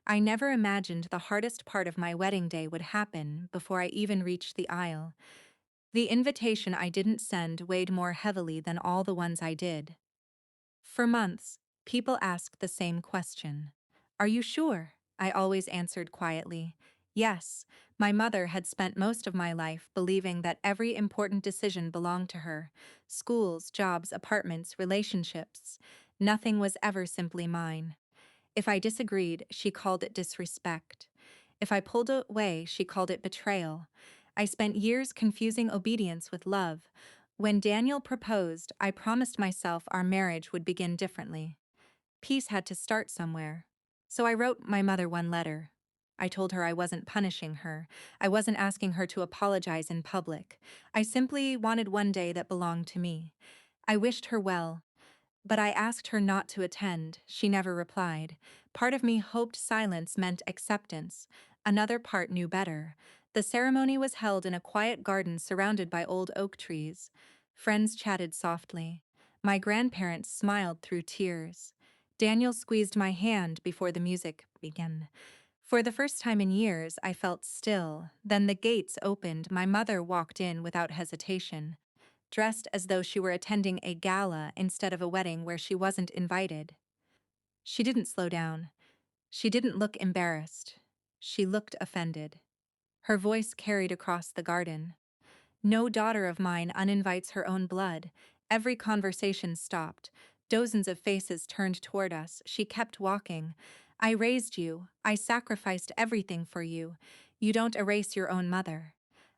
I never imagined the hardest part of my wedding day would happen before I even reached the aisle. The invitation I didn't send weighed more heavily than all the ones I did. For months, people asked the same question. "Are you sure?" I always answered quietly. Yes, my mother had spent most of my life believing that every important decision belonged to her: schools, jobs, apartments, relationships. Nothing was ever simply mine. If I disagreed, she called it disrespect. If I pulled away, she called it betrayal. I spent years confusing obedience with love. When Daniel proposed, I promised myself our marriage would begin differently. Peace had to start somewhere. So I wrote my mother one letter. I told her I wasn't punishing her. I wasn't asking her to apologize in public. I simply wanted one day that belonged to me. I wished her well, but I asked her not to attend. She never replied. Part of me hoped silence meant acceptance. Another part knew better. The ceremony was held in a quiet garden surrounded by old oak trees. Friends chatted softly. My grandparents smiled through tears. Daniel squeezed my hand before the music began. For the first time in years, I felt still. Then the gates opened. My mother walked in without hesitation, dressed as though she were attending a gala instead of a wedding where she wasn't invited. She didn't slow down. She didn't look embarrassed. She looked offended. Her voice carried across the garden. "No daughter of mine uninvites her own blood." Every conversation stopped. Dozens of faces turned toward us. She kept walking. "I raised you. I sacrificed everything for you. You don't erase your own mother."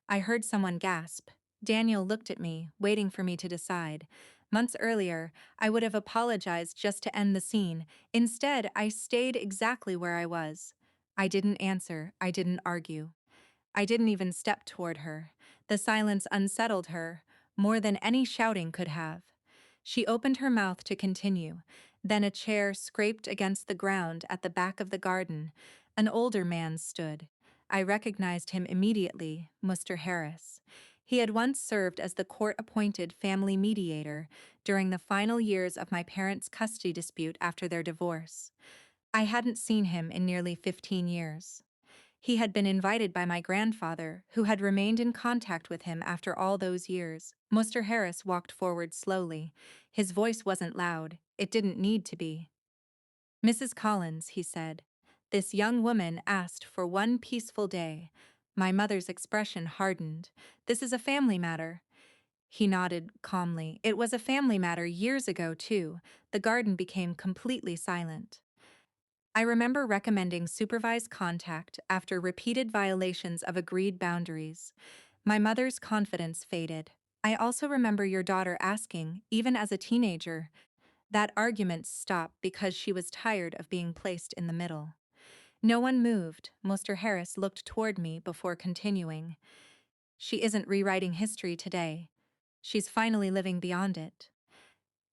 I heard someone gasp. Daniel looked at me, waiting for me to decide. Months earlier, I would have apologized just to end the scene. Instead, I stayed exactly where I was. I didn't answer. I didn't argue. I didn't even step toward her. The silence unsettled her more than any shouting could have. She opened her mouth to continue. Then a chair scraped against the ground at the back of the garden. An older man stood. I recognized him immediately, Mr. Harris. He had once served as the court-appointed family mediator during the final years of my parents' custody dispute after their divorce. I hadn't seen him in nearly 15 years. He had been invited by my grandfather, who had remained in contact with him after all those years. Mr. Harris walked forward slowly. His voice wasn't loud. It didn't need to be. "Mrs. Collins," he said, "this young woman asked for one peaceful day." My mother's expression hardened. "This is a family matter." He nodded calmly. "It was a family matter years ago, too." The garden became completely silent. I remember recommending supervised contact after repeated violations of agreed boundaries. My mother's confidence faded. "I also remember your daughter asking, even as a teenager." That argument stopped because she was tired of being placed in the middle. No one moved. Mr. Harris looked toward me before continuing. "She isn't rewriting history today. She's finally living beyond it."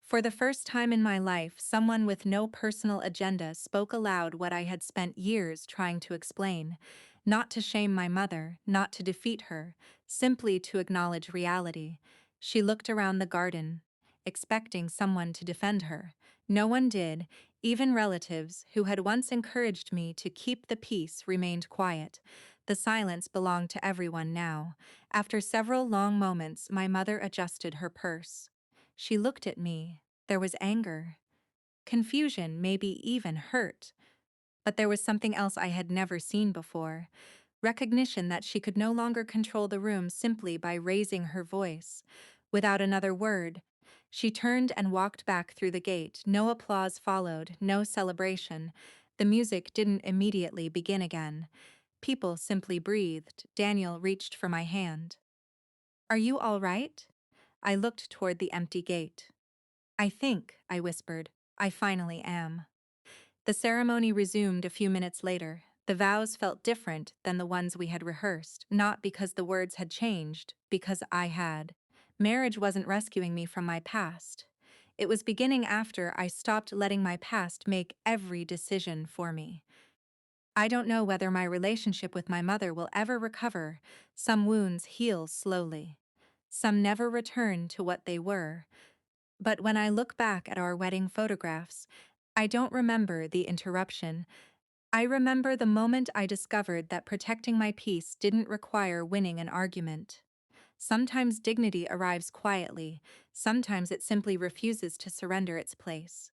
For the first time in my life, someone with no personal agenda spoke aloud what I had spent years trying to explain. Not to shame my mother, not to defeat her, simply to acknowledge reality. She looked around the garden, expecting someone to defend her. No one did. Even relatives, who had once encouraged me to keep the peace, remained quiet. The silence belonged to everyone now. After several long moments, my mother adjusted her purse. She looked at me. There was anger, confusion, maybe even hurt. But there was something else I had never seen before: recognition that she could no longer control the room simply by raising her voice. Without another word, she turned and walked back through the gate. No applause followed, no celebration. The music didn't immediately begin again. People simply breathed. Daniel reached for my hand. "Are you all right?" I looked toward the empty gate. I whispered, "I finally am." The ceremony resumed a few minutes later. The vows felt different than the ones we had rehearsed, not because the words had changed, because I had. Marriage wasn't rescuing me from my past. It was beginning after I stopped letting my past make every decision for me. I don't know whether my relationship with my mother will ever recover. Some wounds heal slowly. Some never return to what they were. But when I look back at our wedding photographs, I don't remember the interruption. I remember the moment I discovered that protecting my peace didn't require winning an argument. Sometimes dignity arrives quietly, sometimes it simply refuses to surrender its place.